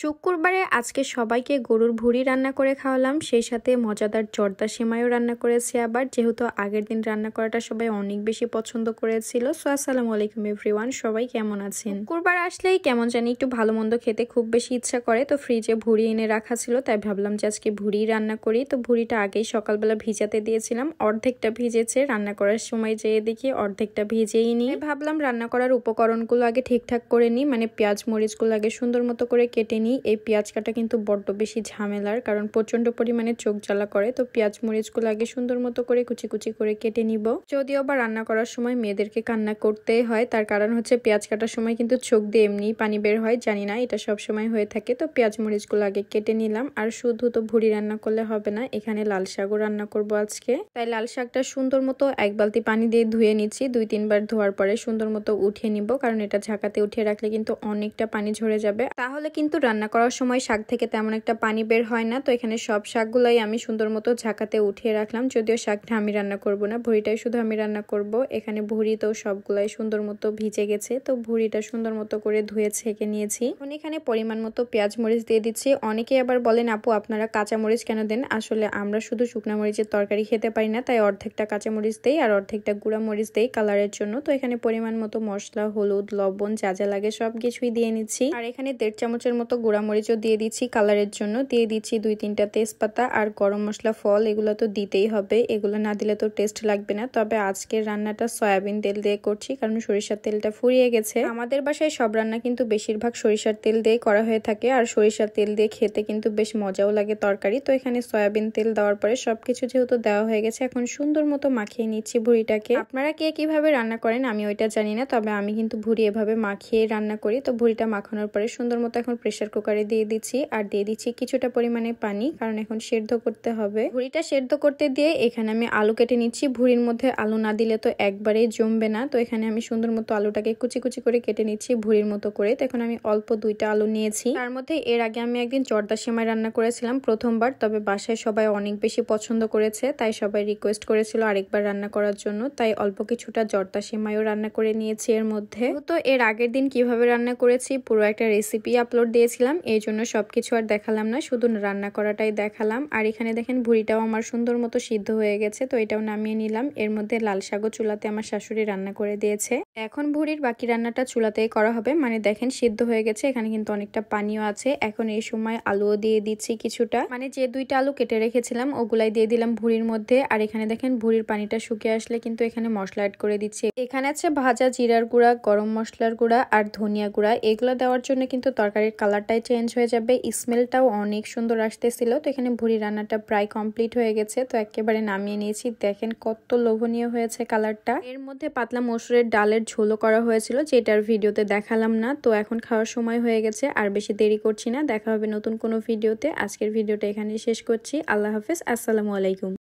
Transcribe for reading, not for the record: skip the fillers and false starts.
শুক্রবারে আজকে সবাইকে গরুর ভুঁড়ি রান্না করে খাওয়ালাম, সেই সাথে মজাদার জর্দা সেমাইও রান্না করেছি। আবার যেহেতু আগের দিন রান্না করাটা সবাই অনেক বেশি পছন্দ করেছিল। সো আসসালামু আলাইকুম এভরিওয়ান, সবাই কেমন আছেন? শুক্রবার আসলেই কেমন জানি একটু ভালো মন্দ খেতে খুব বেশি ইচ্ছা করে। তো ফ্রিজে ভুঁড়ি এনে রাখা ছিল, তাই ভাবলাম যে আজকে ভুঁড়ি রান্না করি। তো ভুঁড়িটা আগেই সকালবেলা ভিজাতে দিয়েছিলাম, অর্ধেকটা ভিজেছে। রান্না করার সময় যেয়ে দেখি অর্ধেকটা ভিজেই নি। ভাবলাম রান্না করার উপকরণগুলো আগে ঠিকঠাক করে নিই, মানে পেঁয়াজ মরিচগুলো আগে সুন্দর মতো করে কেটে নিই। এই পেঁয়াজ কাটা কিন্তু বড্ড বেশি ঝামেলার, কারণ প্রচন্ড পরিমাণে চোখ জ্বালা করে। তো পেঁয়াজ মরিচগুলো আগে সুন্দর মতো করে কুচি কুচি করে কেটে নিব। যদিও বা রান্না করার সময় মেয়েদেরকে কান্না করতেই হয়, তার কারণ হচ্ছে পেঁয়াজ কাটার সময় কিন্তু চোখ দিয়ে এমনি পানি বের হয়। জানি না এটা সব সময় হয়ে থাকে। তো পেঁয়াজ মরিচগুলো আগে কেটে নিলাম। আর শুধু তো ভুঁড়ি রান্না করলে হবে না, এখানে লাল শাকও রান্না করব আজকে। তাই লাল শাকটা সুন্দর মতো এক বালতি পানি দিয়ে ধুয়ে নিচ্ছি। 2-3 বার ধোয়ার পরে সুন্দর মতো উঠিয়ে নিব, কারণ এটা ঝাঁকাতে উঠিয়ে রাখলে কিন্তু অনেকটা পানি ঝরে যাবে। তাহলে কিন্তু রান্না করার সময় শাক থেকে তেমন একটা পানি বের হয় না। তো এখানে সব শাকগুলাই আমি সুন্দর মতো ঝাঁকাতে উঠিয়ে রাখলাম। যদিও শাকটা আমি রান্না করব না, ভুঁড়িটাই শুধু আমি রান্না করব। এখানে ভুঁড়িতেও সবগুলাই সুন্দর মতো ভিজে গেছে। তো ভুঁড়িটা সুন্দর মতো করে ধুয়ে ছেঁকে নিয়েছি। এখানে পরিমাণ মতো পেঁয়াজ মরিচ দিয়ে দিচ্ছি। অনেকে আবার বলেন আপু আপনারা কাঁচা মরিচ কেন দেন? আসলে আমরা শুধু শুকনা মরিচের তরকারি খেতে পারি না, তাই অর্ধেকটা কাঁচা মরিচ দেই আর অর্ধেকটা গুঁড়া মরিচ দেই কালারের জন্য। তো এখানে পরিমাণ মতো মশলা, হলুদ, লবণ যা যা লাগে সবকিছুই দিয়ে নিচ্ছি। আর এখানে 1.5 চামচের মতো গুঁড়া মরিচও দিয়ে দিচ্ছি কালারের জন্য। দিয়ে দিচ্ছি 2-3টা তেজপাতা আর গরম মশলা ফল, এগুলো তো দিতেই হবে। এগুলো না দিলে তো টেস্ট লাগবে না। তবে আজকের রান্নাটা সয়াবিন তেল দিয়ে করছি, কারণ সরিষার তেলটা ফুরিয়ে গেছে। আমাদের বাসায় সব রান্না কিন্তু বেশিরভাগ সরিষার তেল দিয়ে করা হয়ে থাকে, আর সরিষার তেল দিয়ে খেতে কিন্তু বেশ মজাও লাগে তরকারি। তো এখানে সয়াবিন তেল দেওয়ার পরে সবকিছু যেহেতু দেওয়া হয়ে গেছে, এখন সুন্দর মতো মাখিয়ে নিচ্ছি ভুঁড়িটাকে। আপনারা কে কিভাবে রান্না করেন আমি ওইটা জানি না, তবে আমি কিন্তু ভুঁড়ি এভাবে মাখিয়ে রান্না করি। তো ভুঁড়িটা মাখানোর পরে সুন্দর মতো এখন প্রেসার কুকারে দিয়ে দিচ্ছি, আর দিয়ে দিচ্ছি কিছুটা পরিমাণে পানি, কারণ এখন সেদ্ধ করতে হবে। ভুঁড়িটা সেদ্ধ করতে দিয়ে এখানে আমি আলু কেটে নিচ্ছি। ভুঁড়ির মধ্যে আলু না দিলে তো একবারেই জমবে না। তো এখানে আমি সুন্দর মতো আলুটাকে কুচি কুচি করে কেটে নিচ্ছি ভুঁড়ির মতো করে। তো এখন আমি অল্প 2টা আলু নিয়েছি। তার মধ্যে এর আগে আমি একদিন জর্দা সেমাই রান্না করেছিলাম প্রথমবার, তবে বাসায় সবাই অনেক বেশি পছন্দ করেছে, তাই সবাই রিকোয়েস্ট করেছিল আরেকবার রান্না করার জন্য। তাই অল্প কিছুটা জর্দা সেমাইও রান্না করে নিয়েছি এর মধ্যে। তো এর আগের দিন কিভাবে রান্না করেছি পুরো একটা রেসিপি আপলোড দিয়েছিলাম, এই জন্য সবকিছু আর দেখালাম না, শুধু রান্না করাটাই দেখালাম। আর এখানে দেখেন ভুঁড়িটাও আমার সুন্দর মতো সিদ্ধ হয়ে গেছে। তো এটাও নামিয়ে নিলাম। এর মধ্যে লাল শাকও চুলাতে আমার শাশুড়ি রান্না করে দিয়েছে। এখন ভুঁড়ির বাকি রান্নাটা চুলাতেই করা হবে। মানে দেখেন সিদ্ধ হয়ে গেছে, এখানে কিন্তু অনেকটা পানিও আছে। এখন এই সময় আলুও দিয়ে দিচ্ছি কিছুটা, মানে যে 2টা আলু কেটে রেখেছিলাম ওগুলাই দিয়ে দিলাম ভুঁড়ির মধ্যে। আর এখানে দেখেন ভুঁড়ির পানিটা শুকিয়ে আসলে কিন্তু এখানে মশলা অ্যাড করে দিচ্ছি। এখানে আছে ভাজা জিরার গুঁড়া, গরম মশলার গুঁড়া আর ধনিয়া গুঁড়া। এগুলো দেওয়ার জন্য কিন্তু তরকারির কালারটাই চেঞ্জ হয়ে যাবে, স্মেলটাও অনেক সুন্দর আসতেছিল। তো এখানে ভুঁড়ি রান্নাটা প্রায় কমপ্লিট হয়ে গেছে। তো একেবারে নামিয়ে নিয়েছি। দেখেন কত লোভনীয় হয়েছে কালারটা। এর মধ্যে পাতলা মসুরের ডালের ঝোলও করা হয়েছিল, যেটার ভিডিওতে দেখালাম না। তো এখন খাওয়ার সময় হয়ে গেছে, আর বেশি দেরি করছি না। দেখা হবে নতুন কোনো ভিডিওতে। আজকের ভিডিওটা এখানে শেষ করছি। আল্লাহ হাফেজ, আসসালামু আলাইকুম।